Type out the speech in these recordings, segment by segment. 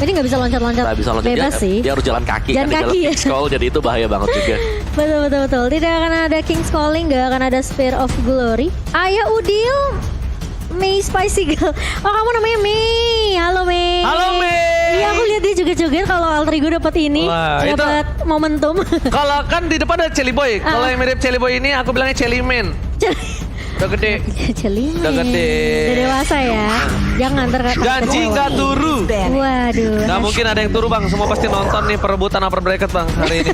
Ini nggak bisa loncat-loncat Nggak bisa loncat, bebas sih. dia harus jalan kaki. Jalan kan, kaki ya. King's Call, jadi itu bahaya banget juga. Betul. Tidak akan ada King's Calling, nggak akan ada Spear of Glory. Ayah Udil, Mei Spicy Girl. Oh kamu namanya Mei. Halo Mei. Halo Mei. Iya aku lihat dia joget-joget kalau alter ego dapat ini, Wah, itu- dapat momentum. Kalau kan di depan ada Celi Boy. Kalau yang mirip Celi Boy ini aku bilangnya Celimen. Udah gede. Celime. Udah gede. Udah dewasa ya. Jangan terkata. Janji nggak turu. Waduh. Nggak mungkin ada yang turu bang. Semua pasti nonton nih perebutan upper bracket bang hari ini.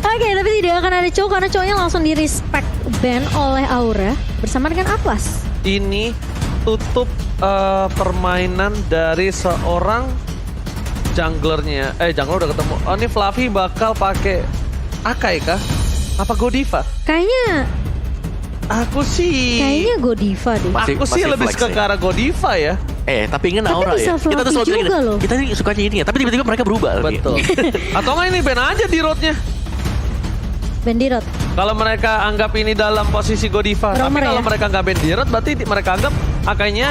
Oke, tapi tidak akan ada cowok karena cowoknya langsung di respect ban oleh Aura bersama dengan Atlas. Ini tutup permainan dari seorang junglernya. Jungler udah ketemu. Oh ini Fluffy bakal pakai Akai kah? Apa Godiva? Kayaknya Godiva deh. Aku sih Masih lebih flex suka ya. ke arah Godiva ya. Tapi ingin Tapi Aura bisa ya. Kita tuh Fluffy selalu bilang juga gini, loh. kita nih sukanya ini ya. Tapi tiba-tiba mereka berubah. lagi. Betul. Atau nggak ini ban aja di roadnya. Bandirot. Kalau mereka anggap ini dalam posisi Godiva. Tapi Romer kalau ya? mereka nggak ban di road berarti mereka anggap Akainya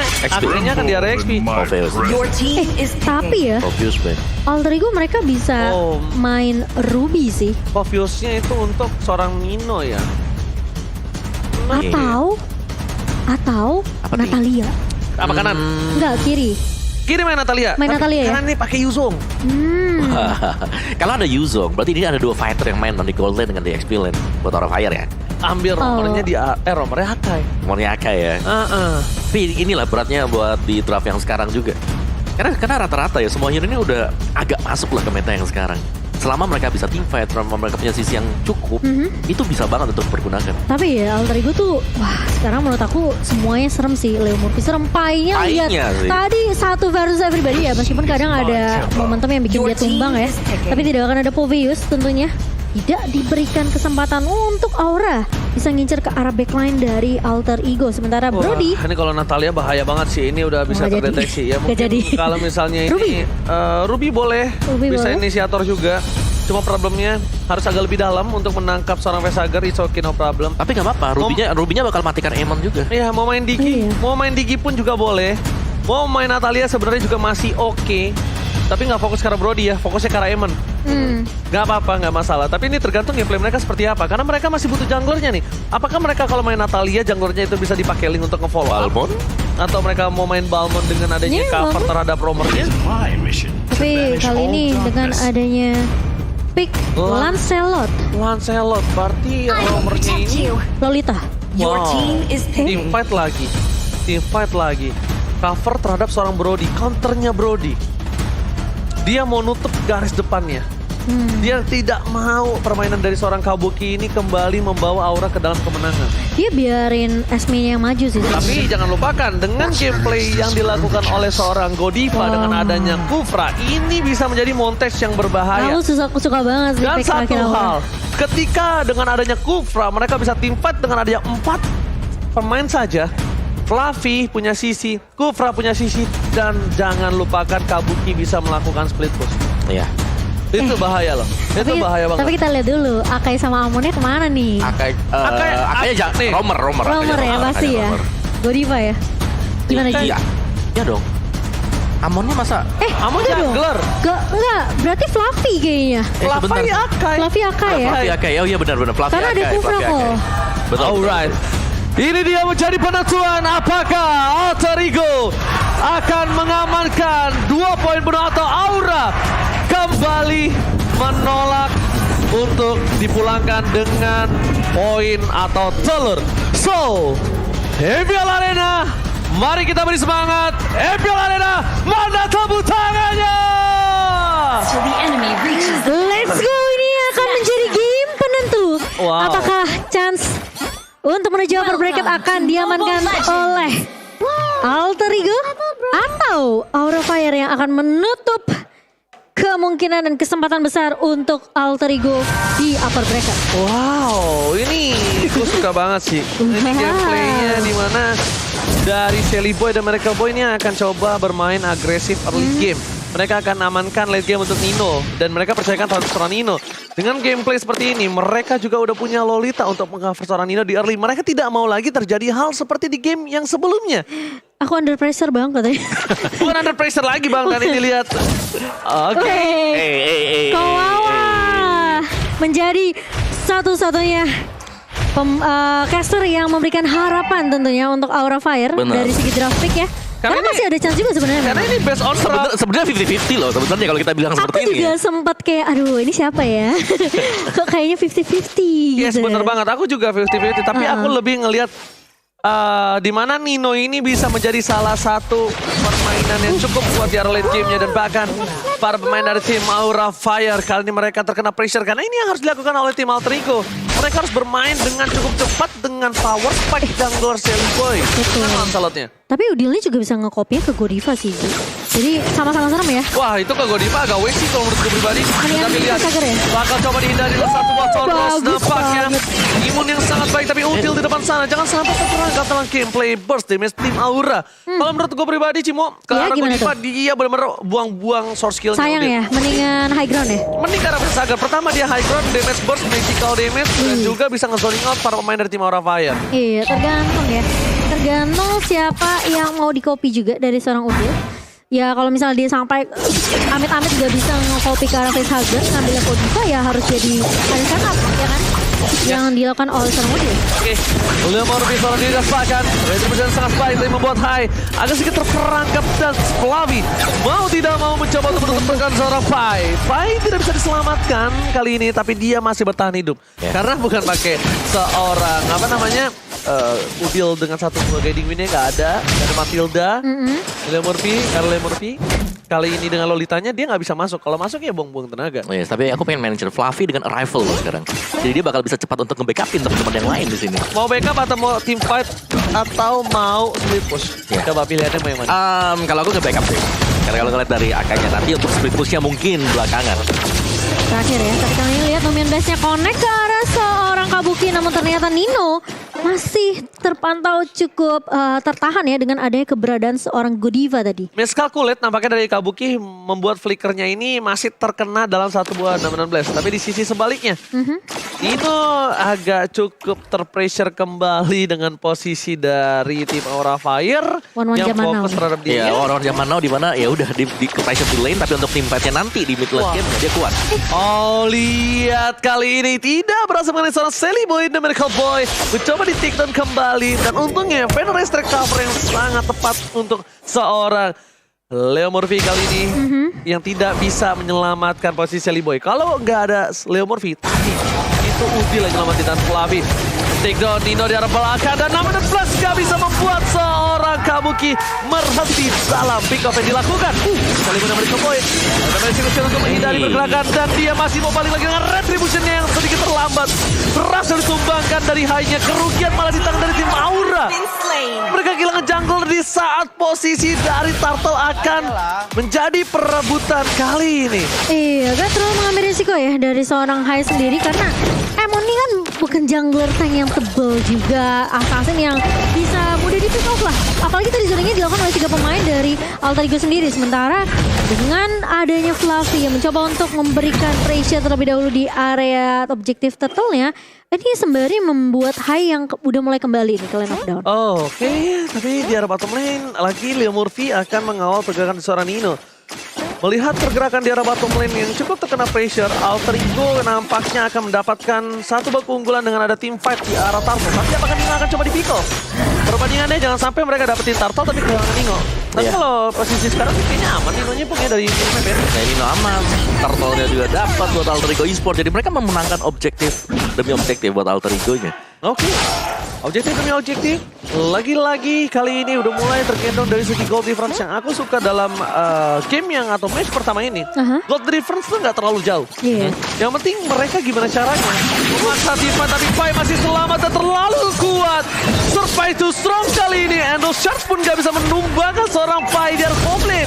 kan di area XP. Obvious. Your team is Tapi ya, Obvious, man. alter ego mereka bisa Oh. main Ruby sih. Obviousnya itu untuk seorang Nino ya. Atau Apa nih? Natalia. Apa kanan? Enggak, kiri. Kiri main Natalia. Main Tapi Natalia ya? Kanan ini pakai Yuzong. Kalau ada Yuzong, berarti ini ada dua fighter yang main di Gold Lane dengan di XP Lane buat Aura Fire ya. Ambil romernya di romernya Akai. Moniaka ya. Tapi inilah beratnya buat di draft yang sekarang juga. Karena rata-rata ya semua hero ini udah agak masuk lah ke meta yang sekarang. Selama mereka bisa team fight, selama mereka punya sisi yang cukup, itu bisa banget untuk dipergunakan. Tapi ya alter ego tuh, wah sekarang menurut aku semuanya serem sih. Leo Murphy serem, Pai-nya lihat. Pai-nya sih. Tadi satu versus everybody ya, meskipun kadang ada momentum yang bikin dia tumbang ya. Tapi tidak akan ada Poveus tentunya. Tidak diberikan kesempatan untuk Aura bisa ngincer ke arah backline dari alter ego. Sementara Brody, Ini kalau Natalia bahaya banget sih. Ini udah bisa Nggak jadi. terdeteksi ya. Nggak Mungkin jadi. kalau misalnya ini Ruby boleh, Ruby bisa boleh. inisiator juga. Cuma problemnya harus agak lebih dalam untuk menangkap seorang Vesager. It's okay, no problem. Tapi nggak apa-apa, Rubinya bakal matikan Emon juga. Iya, mau main Digi, Iya. mau main Digi pun juga boleh. Mau main Natalia sebenarnya juga masih oke. Tapi nggak fokus ke arah Brody ya, fokusnya ke arah Emon. Nggak apa-apa, nggak masalah. Tapi ini tergantung gameplay mereka seperti apa. Karena mereka masih butuh junglernya nih. Apakah mereka kalau main Natalia, junglernya itu bisa dipakai link untuk nge-follow up? Balmon? Atau mereka mau main Balmon dengan adanya Iya, cover Balmon. terhadap romernya? tapi kali ini dengan adanya pick Lancelot, Lancelot, berarti romernya ini Lolita. Your Wow. team is team fight lagi. Team fight lagi. Cover terhadap seorang Brody, counternya Brody. Dia mau nutup garis depannya. Dia tidak mau permainan dari seorang Kabuki ini kembali membawa Aura ke dalam kemenangan. Dia biarin Esme-nya yang maju sih. Tapi jangan lupakan, dengan gameplay yang dilakukan oleh seorang Godiva dengan adanya Kufra, ini bisa menjadi montage yang berbahaya. Aku suka banget sih Dan pick satu terakhir Aura. hal, ketika dengan adanya Kufra, mereka bisa team fight dengan adanya 4 pemain saja. Fluffy punya sisi, Kufra punya sisi, dan jangan lupakan Kabuki bisa melakukan split push. Iya. Itu bahaya loh, itu bahaya banget. Tapi kita lihat dulu, Akai sama Amonnya kemana nih? Akainya jangan nih. Romer Romer ya pasti ya. Godiva ya. Gimana Iya. Iya dong. Amonnya masa Amon enggak dong. jungler. Enggak, berarti Fluffy kayaknya. Fluffy Akai. Fluffy Akai ya. Fluffy Akai. Oh iya benar Fluffy Karena ada Akai, Kufra Fluffy kok. Akai. Betul. Alright. Ini dia menjadi penentuan apakah Alter Ego akan mengamankan 2 poin penuh atau Aura kembali menolak untuk dipulangkan dengan poin atau telur. So, MPL Arena, mari kita beri semangat. MPL Arena, mana tepuk tangannya? till the enemy reaches the Let's go, ini akan menjadi game penentu. Wow. Apakah chance untuk menuju upper bracket akan diamankan oleh Alter Ego atau Aura Fire yang akan menutup kemungkinan dan kesempatan besar untuk Alter Ego di upper bracket. Wow, ini gue suka banget sih. Ini Wow. gameplaynya dimana dari Shelly Boy dan mereka Boy ini akan coba bermain agresif early game. mereka akan amankan late game untuk Nino. Dan mereka percayakan terhadap seorang Nino. Dengan gameplay seperti ini, mereka juga udah punya Lolita untuk meng-cover seorang Nino di early. Mereka tidak mau lagi terjadi hal seperti di game yang sebelumnya. Aku under pressure bang katanya. Bukan under pressure lagi bang, dan ini lihat. Oke. Kawawa menjadi satu-satunya caster yang memberikan harapan tentunya untuk Aura Fire. Benar. Dari segi draft pick ya. Karena ini- masih ada chance juga sebenarnya. Karena ini best on draft. Sebenarnya 50-50 loh sebenarnya kalau kita bilang Aku seperti ini. juga Ya. sempat kayak aduh ini siapa ya? Kok kayaknya 50-50 Yes, gitu. bener banget. Aku juga 50-50. Tapi aku lebih ngelihat di mana Nino ini bisa menjadi salah satu permainan yang cukup kuat di area late game-nya. Dan bahkan para pemain dari tim Aura Fire kali ini mereka terkena pressure. Karena ini yang harus dilakukan oleh tim Alter Ego. Mereka harus bermain dengan cukup cepat dengan power spike jungler Shelly Boy. Betul. Dengan Lancelotnya. Tapi Udilnya juga bisa nge-copy ke Godiva sih. Ji. Jadi sama-sama serem ya. Wah, itu ke Godiva agak waste sih kalau menurut gue pribadi. Mendingan Tapi lihat, Sagar ya? bakal coba dihindari oleh satu buat Soros. Bagus Nampaknya banget. imun yang sangat baik, tapi Udil di depan sana. Jangan sampai terperangkap dalam gameplay burst damage tim Aura. Kalau menurut gue pribadi, Cimo, ke Ya, arah gimana Godiva, dia benar-benar buang-buang source skill-nya Sayang Udil. ya, mendingan high ground ya. Mending ke arah Sagar. Pertama dia high ground, damage burst, magical damage, dan juga bisa nge-zoning out para pemain dari tim Aura Fire. Iya, tergantung ya. Tergantung siapa yang mau di-copy juga dari seorang Udil. Ya kalau misalnya dia sampai amit-amit gak bisa nge-copy ke arah facehugger, ngambilnya Godiva ya harus jadi ada setup ya kan. Yang dilakukan oleh seorang Udil. Oke, Leo Morphy seorang diri dirasakan. Retribution sangat baik, tapi membuat Hai agak sedikit terperangkap dan Flavi mau tidak mau mencoba untuk menemukan seorang Pai. Pai tidak bisa diselamatkan kali ini, tapi dia masih bertahan hidup. Karena bukan pakai seorang, apa namanya, Udil dengan satu guiding win-nya nggak ada Matilda. Leo Morphy kali ini dengan Lolitanya dia nggak bisa masuk. Kalau masuk ya buang-buang tenaga. Oh yes, tapi aku pengen mention Fluffy dengan arrival loh sekarang. Jadi dia bakal bisa cepat untuk nge-backupin teman-teman yang lain di sini. Mau backup atau mau team fight atau mau split push? Ya. Coba pilihannya mau yang mana? Kalau aku nge-backup sih. Karena kalau ngeliat dari AK-nya nanti untuk split push-nya mungkin belakangan. Terakhir ya, tapi kali ini lihat Numian Base-nya connect ke arah seorang Kabuki. Namun ternyata Nino masih terpantau cukup tertahan ya dengan adanya keberadaan seorang Godiva tadi. Miscalculate nampaknya dari Kabuki membuat flickernya ini masih terkena dalam satu buah 616. Tapi di sisi sebaliknya, Nino agak cukup terpressure kembali dengan posisi dari tim Aura Fire One-one yang zaman fokus now. terhadap dia. Iya, orang-orang zaman now di mana ya udah di pressure di lane, tapi untuk tim fight-nya nanti di mid lane game dia kuat. Oh, lihat kali ini tidak berhasil mengenai seorang Shelly Boy dan Miracle Boy mencoba di take down kembali, dan untungnya Venom Strike cover yang sangat tepat untuk seorang Leo Morphy kali ini yang tidak bisa menyelamatkan posisi Shelly Boy. Kalau nggak ada Leo Morphy tadi itu Udil yang nyelamatin dan Flavi. Take down Nino di arah belakang, dan namun plus gak bisa membuat seorang Kabuki berhenti dalam pick off yang dilakukan. Kali ini Miracle Boy ada untuk menghindari pergerakan, dan dia masih mau balik lagi dengan retributionnya yang sedikit terlambat. Berhasil disumbangkan dari high-nya, kerugian malah di tangan dari tim Aura. Mereka kehilangan jungler di saat posisi dari Turtle akan menjadi perebutan kali ini. Iya, gak terlalu mengambil risiko ya dari seorang Hai sendiri, karena Emon ini kan bukan jungler tank yang tebel juga, assassin yang bisa mudah di pick off lah. Apalagi tadi zoningnya dilakukan oleh 3 pemain dari Alter Ego sendiri. Sementara dengan adanya Fluffy yang mencoba untuk memberikan pressure terlebih dahulu di area objektif turtle-nya, ini sembari membuat Hai yang udah mulai kembali nih ke line of down. Oke, tapi di arah bottom lane lagi Leo Murphy akan mengawal pergerakan seorang Nino. Melihat pergerakan di arah bottom lane yang cukup terkena pressure, Alter Ego nampaknya akan mendapatkan satu bak keunggulan dengan ada team fight di arah Turtle. Tapi apakah Nino akan coba di pick off? Perbandingannya jangan sampai mereka dapetin Turtle tapi kehilangan Nino. Tapi kalau posisi sekarang sih kayaknya aman Ninonya punya dari map ya. Nah ini aman, Turtle-nya juga dapat buat Alter Ego Esports. Jadi mereka memenangkan objektif demi objektif buat Alter Ego-nya. Oke, objektif demi objektif. Lagi-lagi kali ini udah mulai tergendong dari segi gold difference yang aku suka dalam game yang atau match pertama ini. Gold difference tuh nggak terlalu jauh. Iya. Yang penting mereka gimana caranya memaksa Diva, tapi Pai masih selamat dan terlalu kuat. Survive too strong kali ini. Endo Shark pun nggak bisa menumbangkan seorang Pai di arah top lane.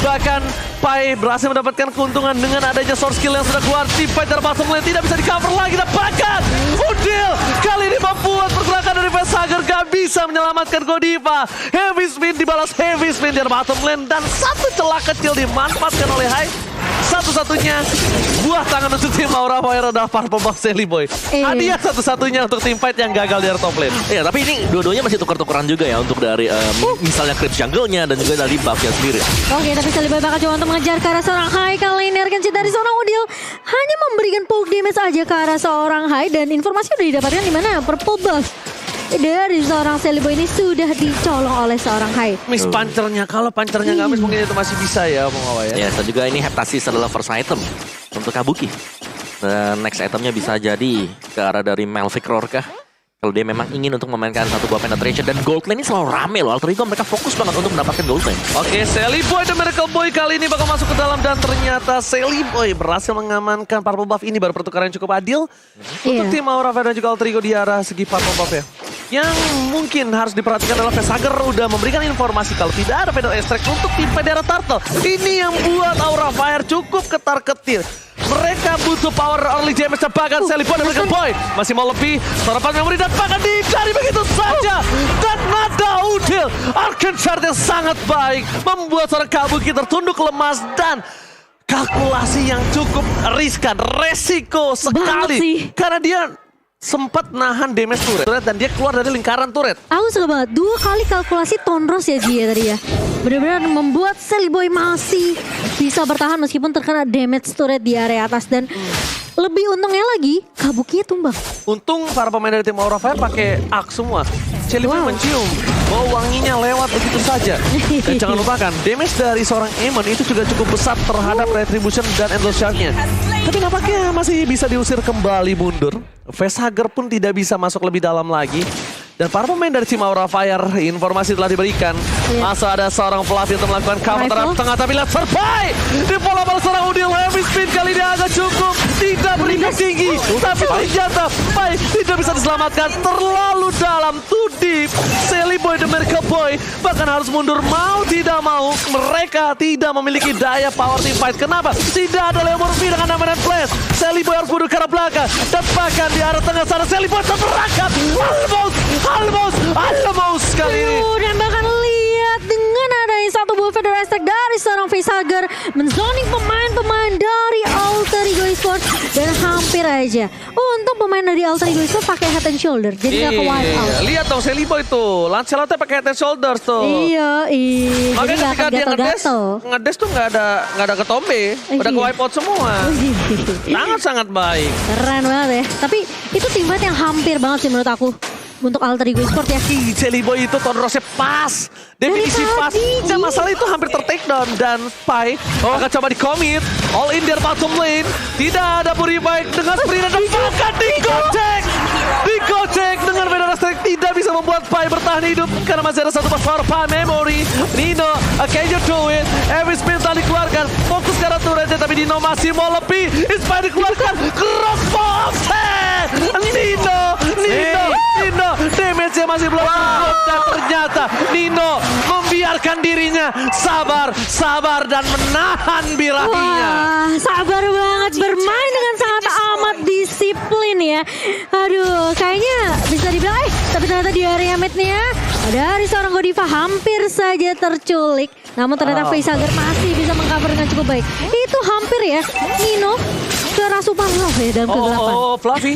Bahkan Pai berhasil mendapatkan keuntungan dengan adanya source skill yang sudah keluar. Team fight dari bottom lane tidak bisa di cover lagi. Dan bahkan Udil kali ini membuat pergerakan dari Facehager gak bisa menyelamatkan Godiva. Heavy spin dibalas heavy spin dari bottom lane. Dan satu celah kecil dimanfaatkan oleh Hai. Satu-satunya buah tangan untuk tim Aura Fire adalah Purple Buff Sally Boy. Hadiah satu-satunya untuk tim fight yang gagal dari top lane. Iya, tapi ini dua-duanya masih tuker-tukeran juga ya untuk dari misalnya creep jungle-nya dan juga dari buff-nya sendiri. Oke, tapi Sally Boy bakal coba untuk mengejar ke arah seorang Hai. Kali ini Arkansas dari seorang Udil hanya memberikan poke damage aja ke arah seorang Hai. Dan informasi udah didapatkan di mana Purple Buff dari seorang Sally Boy ini sudah dicolong oleh seorang Hai. Miss punchernya, kalau punchernya nggak miss mungkin itu masih bisa ya Bung Awa ya. Ya, dan juga ini Heptasis adalah first item untuk Kabuki. Dan next itemnya bisa jadi ke arah dari Melvick Roar kah? Kalau dia memang ingin untuk memainkan satu buah penetration. Dan gold lane ini selalu rame loh. Alter Ego mereka fokus banget untuk mendapatkan gold lane. Oke, Sally Boy dan Miracle Boy kali ini bakal masuk ke dalam. Dan ternyata Sally Boy berhasil mengamankan Purple Buff. Ini baru pertukaran yang cukup adil untuk tim Aura Fire dan juga Alter Ego di arah segi Purple Buff ya. Yang mungkin harus diperhatikan adalah Facehager udah memberikan informasi kalau tidak ada pedal extract untuk tim daerah Turtle. Ini yang buat Aura Fire cukup ketar-ketir. Mereka butuh power early damage. Bahkan Sally Boy dan Miracle Boy masih mau lebih. Sarapan memori dan bahkan dicari begitu saja. Dan nada Udil Arkansas yang sangat baik membuat seorang Kabuki tertunduk lemas dan kalkulasi yang cukup riskan, resiko sekali karena dia sempat nahan damage turret dan dia keluar dari lingkaran turret. Aku suka banget, 2 kali kalkulasi Tonros ya Ji ya tadi ya. Benar-benar membuat Sally Boy masih bisa bertahan meskipun terkena damage turret di area atas. Dan lebih untungnya lagi, Kabuki tumbang. Untung para pemain dari tim Aura Fire pakai Arc semua. Sally Boy mencium bau wanginya lewat begitu saja. Dan jangan lupakan, damage dari seorang Amon itu juga cukup besar terhadap Retribution dan Endless Shard-nya. Tapi nampaknya masih bisa diusir kembali mundur. Facehager pun tidak bisa masuk lebih dalam lagi. Dan para pemain dari tim Aura Fire, informasi telah diberikan. Masa ada seorang Fluffy untuk melakukan counter terhadap tengah, tapi lihat Survive! Di pola balas seorang Udil, heavy spin kali ini agak cukup. Tidak berikan tinggi, tapi ternyata Pai tidak bisa diselamatkan. Terlalu dalam, too deep. Sally Boy dan Miracle Boy bahkan harus mundur mau tidak mau. Mereka tidak memiliki daya power team fight. Kenapa? Tidak ada Leomor V dengan nama dan flash. Sally Boy harus mundur ke arah belakang. Dan bahkan di arah tengah sana Sally Boy terperangkap. Almost kali ini. Dan bahkan lihat dengan adanya satu buah Federal Attack dari seorang Facehager menzoning pemain-pemain dari Alter Ego Esports. Dan hampir aja untuk pemain dari Alter Ego Esports pakai head and shoulder. Jadi gak ke wipe out. Lihat dong Sally Boy tuh. Lancelotnya pakai head and shoulders tuh. Iya. Jadi makanya gak ketika akan dia gatel-gatel. ngedes tuh nggak ada ketombe. Udah ke wipe out semua. Sangat-sangat baik. Keren banget ya. Tapi itu tim fight yang hampir banget sih menurut aku. Untuk Alter Ego Esports ya. Sally Boy itu Tonrosnya pas. Definisi pas. Dan masalah itu hampir ter-takedown. Dan Pai akan coba di-commit. All in their bottom lane. Tidak ada Puri baik dengan sprint dan bahkan digocek. Digocek dengan Federal Strike. Tidak bisa membuat Pai bertahan hidup. Karena masih ada satu pas power Pai memory. Nino, can you do it? Every spin telah dikeluarkan. Fokus ke arah turretnya. Tapi Nino masih mau lebih. Inspire dikeluarkan. Crossbox. Nino, damage-nya masih belum cukup dan ternyata Nino membiarkan dirinya sabar dan menahan birahinya. Wah, sabar banget bermain dengan sangat amat disiplin ya. Aduh, kayaknya bisa dibilang tapi ternyata di area mid-nya dari seorang Godiva hampir saja terculik. Namun ternyata Facehager masih bisa mengcover dengan cukup baik. Itu hampir ya, Nino kerasupan love ya dalam kegelapan. Fluffy,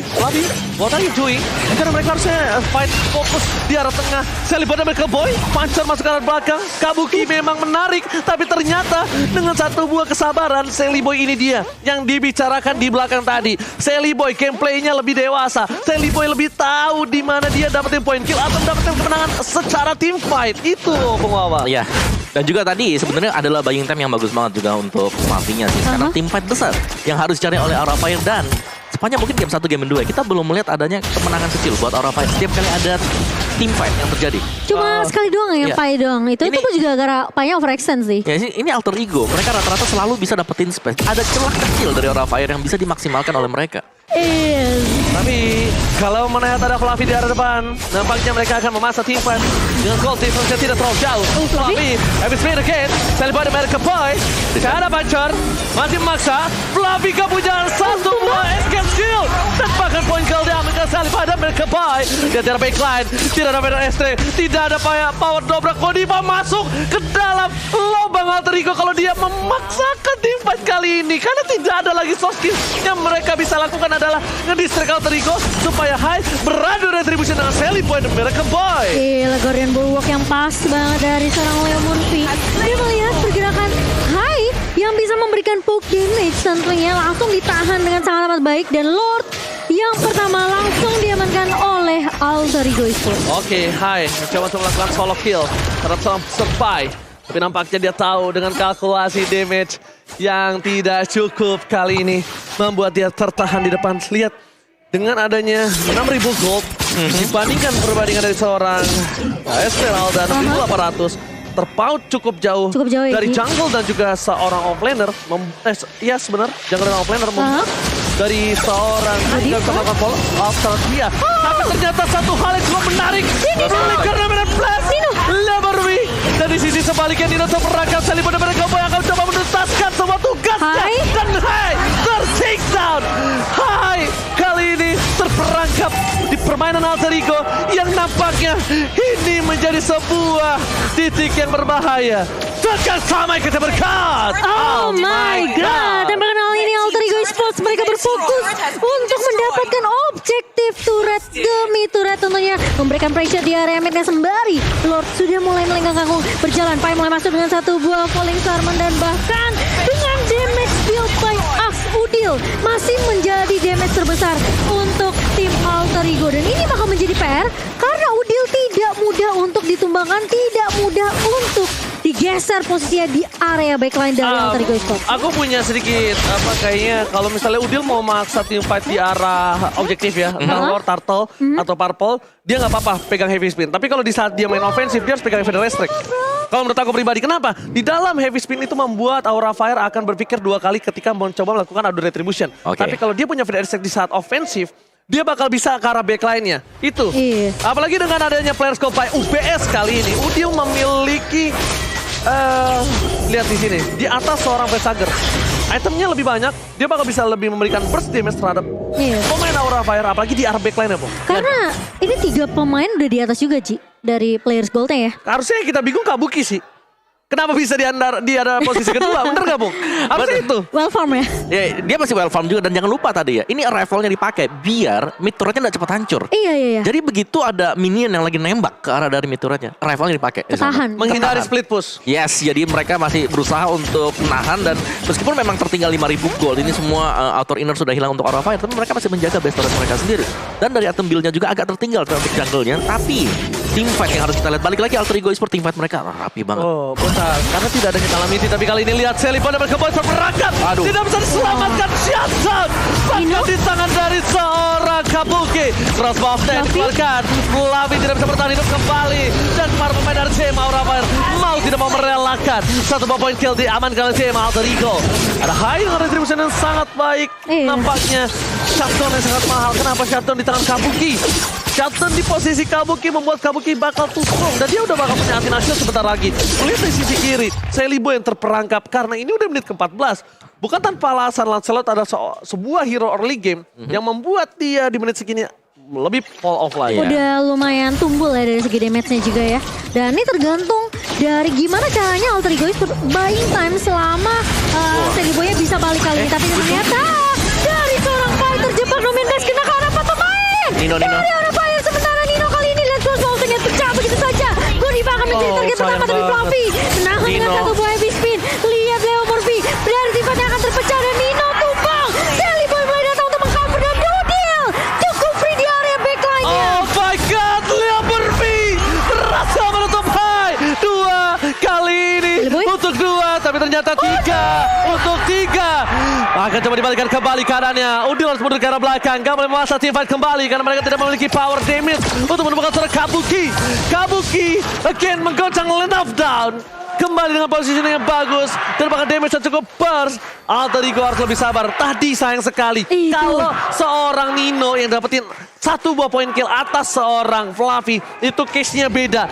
what are you doing? Karena mereka harusnya fight fokus di arah tengah. Sally Boy dan Miracle Boy, puncher masuk ke arah belakang. Kabuki memang menarik, tapi ternyata dengan satu buah kesabaran, Sally Boy ini dia yang dibicarakan di belakang tadi. Sally Boy gameplaynya lebih dewasa. Sally Boy lebih tahu di mana dia dapetin point kill atau dapetin kemenangan secara team fight. Itu Bung Wawa. Iya. Dan juga tadi sebenarnya adalah buying time yang bagus banget juga untuk Fluffy-nya sih. Karena tim fight besar yang harus dicari oleh Aura Fire. Dan sepanjang mungkin game 1, game 2 kita belum melihat adanya kemenangan kecil buat Aura Fire. Setiap kali ada team fight yang terjadi. Cuma sekali doang yang Pai doang. Itu pun juga gara Pai overextend sih. Ya ini Alter Ego. Mereka rata-rata selalu bisa dapetin space. Ada celah kecil dari Aura Fire yang bisa dimaksimalkan oleh mereka. is. Tapi kalau melihat ada Fluffy di arah depan, nampaknya mereka akan memasang team fight dengan goal difference yang tidak terlalu jauh. Fluffy, habis speed again, teleport America Boy, ke arah Pancor, masih memaksa. Fluffy kepunyaan satu buah escape skill dan bahkan point kill diambil sekali pada America Boy. Dia tidak backline, tidak ada Medan ST, tidak ada power dobrak. Godiva masuk ke dalam lubang Alter Ego kalau dia memaksakan team fight kali ini karena tidak ada lagi soft skill yang mereka bisa lakukan adalah nge-distract Alter Ego supaya Hai beradu retribution dengan Sally Boy dan American Boy. Gila, Guardian Bulwark yang pas banget dari seorang Leo Murphy. Dia melihat pergerakan Hai yang bisa memberikan poke damage tentunya langsung ditahan dengan sangat amat baik. Dan Lord yang pertama langsung diamankan oleh Alter Ego Esports. Oke, Hai mencoba untuk melakukan solo kill terhadap seorang spy. Tapi nampaknya dia tahu dengan kalkulasi damage yang tidak cukup kali ini membuat dia tertahan di depan. Lihat, dengan adanya 6.000 gold dibandingkan perbandingan dari seorang Esmeralda dan 6.800 terpaut cukup jauh, Ya, dari Ji. jungle dan juga seorang offlaner. Iya benar, jungle dan offlaner dari seorang nggak bisa melakukan follow after dia. Tapi ternyata satu hal yang cukup menarik oleh karena Medan Blast Lebarwi. Dan di sisi sebaliknya Nino terperangkap Sally pada mereka yang akan coba menuntaskan semua tugasnya. Hai. Dan Hai ter-take down. Hai kali ini terperangkap di permainan Alter Ego yang nampaknya ini menjadi sebuah titik yang berbahaya. Tekan sampai kita berkat. Oh my god. Dan mengenal ini Alter Ego Esports mereka berfokus untuk mendapatkan objektif turret demi turret tentunya. Memberikan pressure di area midnya sembari Lord sudah mulai melenggang kangkung berjalan. Pai mulai masuk dengan satu buah falling Sarman dan bahkan dengan damage build by Axe Udil masih menjadi damage terbesar untuk tim Alter Ego. Dan ini bakal menjadi PR karena Udil tidak mudah untuk ditumbangkan, tidak mudah untuk digeser posisinya di area backline dari Alter Ego Esports. Aku punya sedikit kayaknya kalau misalnya Udil mau maksa team fight di arah objektif ya, entah Lord, Turtle atau Purple, dia nggak apa-apa pegang heavy spin. Tapi kalau di saat dia main ofensif dia harus pegang Feather Restrict. Kalau menurut aku pribadi, kenapa? Di dalam heavy spin itu membuat Aura Fire akan berpikir dua kali ketika mencoba melakukan adu retribution. Tapi kalau dia punya Feather Restrict di saat ofensif, dia bakal bisa ke arah backline-nya. Itu. Iya. Apalagi dengan adanya player scope by UBS kali ini, Udil memiliki lihat di sini di atas seorang Vesager. Itemnya lebih banyak, dia bakal bisa lebih memberikan burst damage terhadap pemain Aura Fire, apalagi di arah backline ya, Bung. Karena ini 3 pemain udah di atas juga, Ci, dari players gold-nya ya. Harusnya kita bingung Kabuki sih. Kenapa bisa di ada posisi kedua? Bener gak, Bung? Harusnya itu. Well farm ya. Ya, dia masih well farm juga dan jangan lupa tadi ya, ini arrivalnya dipakai biar mid turretnya nggak cepat hancur. Iya. Jadi begitu ada minion yang lagi nembak ke arah dari mid turretnya, arrivalnya dipakai. di sana. Ketahan. Menghindari Ketahan. split push. Yes, jadi mereka masih berusaha untuk menahan dan meskipun memang tertinggal 5.000 gold, ini semua outer inner sudah hilang untuk Aura Fire, tapi mereka masih menjaga base turret mereka sendiri. Dan dari item build-nya juga agak tertinggal untuk jungle-nya, tapi team fight yang harus kita lihat, balik lagi Alter Ego Esports team fight mereka rapi banget. Oh, bentar. Karena tidak adanya Calamity, tapi kali ini lihat Sally pada berkebun terperangkap. Aduh. Tidak bisa diselamatkan. Shutdown. Bahkan di tangan dari seorang Kabuki. Crossbow stand dikeluarkan. Fluffy tidak bisa bertahan hidup kembali. Dan para pemain dari CM Aura Fire mau tidak mau merelakan. Satu point kill diamankan oleh CM Alter Ego. Ada high dengan retribution yang sangat baik. Nampaknya shutdown yang sangat mahal. Kenapa shutdown di tangan Kabuki? Shutdown di posisi Kabuki membuat Kabuki bakal too strong. Dan dia udah bakal punya Athena Shield sebentar lagi. Melihat dari sisi kiri, Sally Boy yang terperangkap. Karena ini udah menit ke-14. Bukan tanpa alasan Lancelot ada sebuah hero early game yang membuat dia di menit segini lebih fall off lagi. Udah lumayan tumbul ya dari segi damage-nya juga ya. Dan ini tergantung dari gimana caranya Alter Ego Esports buying time selama Sally Boy-nya bisa balik kali ini. Tapi ternyata dari seorang fighter Jepang Nomin Best kena ke arah pemain. Nino. Dari Aura Fire sementara Nino kali ini lihat crossbow-nya pecah begitu saja. Godiva akan menjadi target pertama dari Fluffy. Menahan dengan satu buah heavy spin. Lihat Leo Murphy dari sifatnya akan terpecah dan Nino tumbang. Sally Boy mulai datang untuk meng-cover dan Dodil cukup free di area backline-nya. Oh my god, Leo Murphy berhasil menutup high. 2 kali ini untuk 2, tapi ternyata 3 untuk 3. Akan coba dibalikan kembali keadaannya. Udil harus mundur ke arah belakang. Gak boleh memaksa team fight kembali karena mereka tidak memiliki power damage untuk menemukan seorang Kabuki. Kabuki again menggoncang Land of Down. kembali dengan positioning yang bagus dan bahkan damage yang cukup burst. Alter Ego harus lebih sabar. Tadi sayang sekali Itu. kalau seorang Nino yang dapetin 1 buah poin kill atas seorang Fluffy, itu case-nya beda.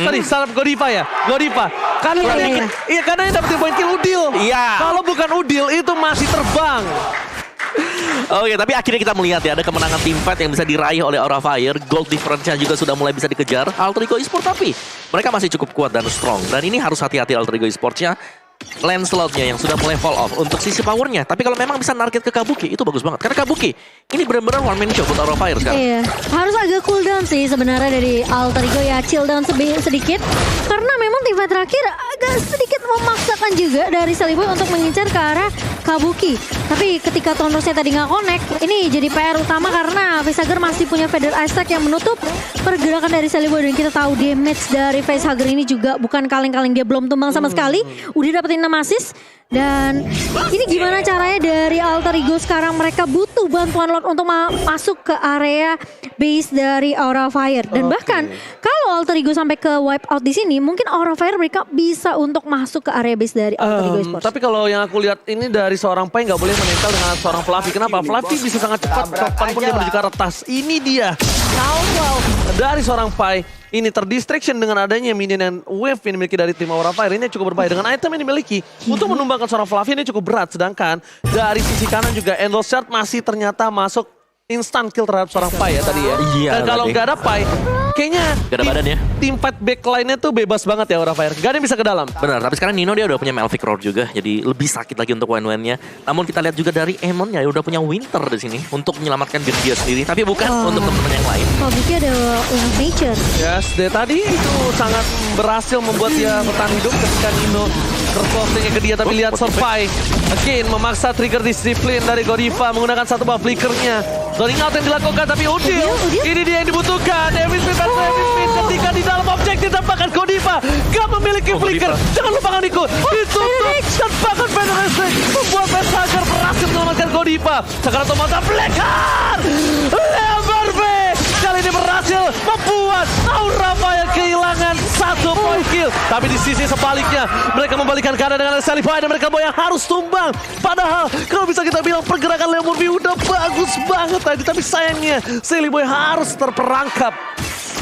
Sorry, salah Godiva ya. Godiva. Karena karena yang dapetin poin kill Udil. Iya. Kalau bukan Udil itu masih terbang. Oke, tapi akhirnya kita melihat ya ada kemenangan tim fight yang bisa diraih oleh Aura Fire. Gold difference-nya juga sudah mulai bisa dikejar Alter Ego Esports, tapi mereka masih cukup kuat dan strong. Dan ini harus hati-hati Alter Ego Esports-nya. Lancelot-nya yang sudah mulai fall off untuk sisi powernya. Tapi kalau memang bisa narget ke Kabuki, itu bagus banget. Karena Kabuki ini benar-benar one man show buat Aura Fire sekarang. Iya, harus agak cooldown sih sebenarnya dari Alter Ego ya, chill down sedikit. Karena memang tim fight terakhir agak sedikit memaksakan juga dari Saliboy untuk mengincar ke arah Kabuki. Tapi ketika Tondosnya tadi nggak connect, ini jadi PR utama karena Facehugger masih punya Feather Attack yang menutup pergerakan dari Saliboy. Dan kita tahu damage dari Facehugger ini juga bukan kaleng-kaleng, dia belum tumbang sama sekali. Udah dapetin 6 assist. Dan ini gimana caranya dari Alter Ego sekarang, mereka butuh bantuan Lord untuk masuk ke area base dari Aura Fire. Dan bahkan kalau Alter Ego sampai ke wipe out di sini, mungkin Aura Fire mereka bisa untuk masuk ke area base dari Alter Ego Esports. Tapi kalau yang aku lihat ini dari seorang Pai nggak boleh menempel dengan seorang Fluffy. Kenapa? Fluffy bisa sangat cepat kapanpun dia menuju ke arah tas. Ini dia. Wow. Dari seorang Pai. Ini terdistraction dengan adanya minion dan wave yang dimiliki dari tim Aura Fire. Ini cukup berbahaya dengan item yang dimiliki. Untuk menumbangkan seorang Fluffy ini cukup berat. Sedangkan dari sisi kanan juga Endless Shard masih ternyata masuk instant kill terhadap seorang Pai ya tadi ya. Iya, Dan kalau tadi. nggak ada Pai, kayaknya Nggak ada badan ya. Tim fight backline-nya tuh bebas banget ya Aura Fire. Gak ada yang bisa ke dalam. Benar, tapi sekarang Nino dia udah punya Melvic Roar juga, jadi lebih sakit lagi untuk win-win-nya. Namun kita lihat juga dari Emon ya udah punya Winter di sini untuk menyelamatkan diri dia sendiri, tapi bukan untuk teman-teman yang lain. Kabuki ada Wing of Nature. Yes, dari tadi itu sangat berhasil membuat dia bertahan hidup ketika Nino terpostingnya ke dia. Tapi lihat Survive again memaksa trigger disiplin dari Godiva menggunakan satu buah flickernya. Zoning out yang dilakukan tapi Udil ini dia yang dibutuhkan. David Smith ketika di dalam objektif tampakkan Godiva gak memiliki flicker. Jangan lupakan Niko ditutup tampakkan Federation membuat Facehugger berhasil menyelamatkan Godiva. Sekarang otomatis Blackheart Lever B kali ini berhasil membuat Aura Fire kehilangan 1 poin kill. Tapi di sisi sebaliknya mereka membalikkan keadaan dengan Saliboy dan mereka yang harus tumbang. Padahal kalau bisa kita bilang pergerakan Lemon V udah bagus banget tadi, tapi sayangnya Saliboy harus terperangkap.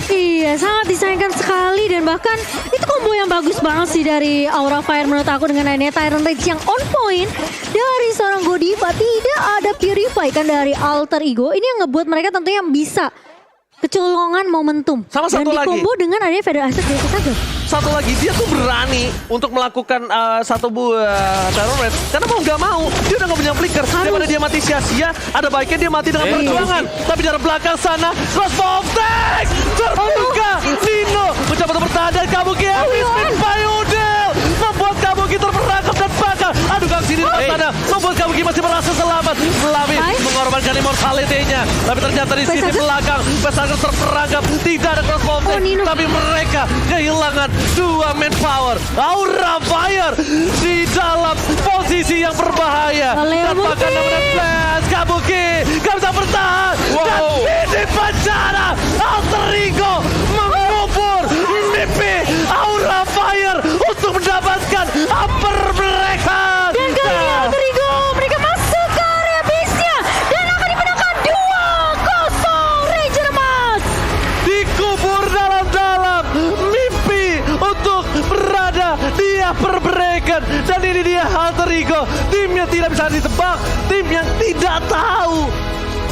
Iya, sangat disayangkan sekali. Dan bahkan itu combo yang bagus banget sih dari Aura Fire menurut aku dengan adanya Tyrant Rage yang on point dari seorang Godiva. Tidak ada Purify kan dari Alter Ego. Ini yang ngebuat mereka tentunya bisa kecolongan momentum. Sama dan satu lagi. dikombo dengan adanya Feather Attack dari Facehugger. Satu lagi, dia tuh berani untuk melakukan satu buah terror rate. Karena mau nggak mau, dia udah nggak punya flicker. Daripada dia mati sia-sia, ada baiknya dia mati dengan perjuangan. Tapi dari belakang sana, crossbow of tank! Terbuka! Nino mencoba untuk bertahan dan Kabuki habis by Udil! Membuat Kabuki terperangkap dan bakal. Aduh, gang sini di sana. Membuat Kabuki masih berhasil selamat. Flavi mengorbankan immortality-nya. Tapi ternyata di sisi belakang, Facehugger terperangkap. Tidak ada crossbow of tank. Tapi mereka kehilangan 2 manpower. Aura Fire di dalam posisi yang berbahaya. Tanpakan namanya flash. Kabuki gak bisa bertahan. Dan ini penjara. Alter Ego mengubur mimpi Aura Fire untuk mendapatkan upper mereka. Dan kali ini Alter Ego mereka masuk ke area base-nya dan akan dimenangkan 2-0 Ranger Emas. Dikubur dalam-dalam mimpi untuk berada di upper bracket. Dan ini dia Alter Ego, tim yang tidak bisa ditebak, tim yang tidak tahu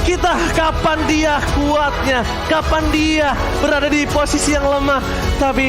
kita kapan dia kuatnya, kapan dia berada di posisi yang lemah. Tapi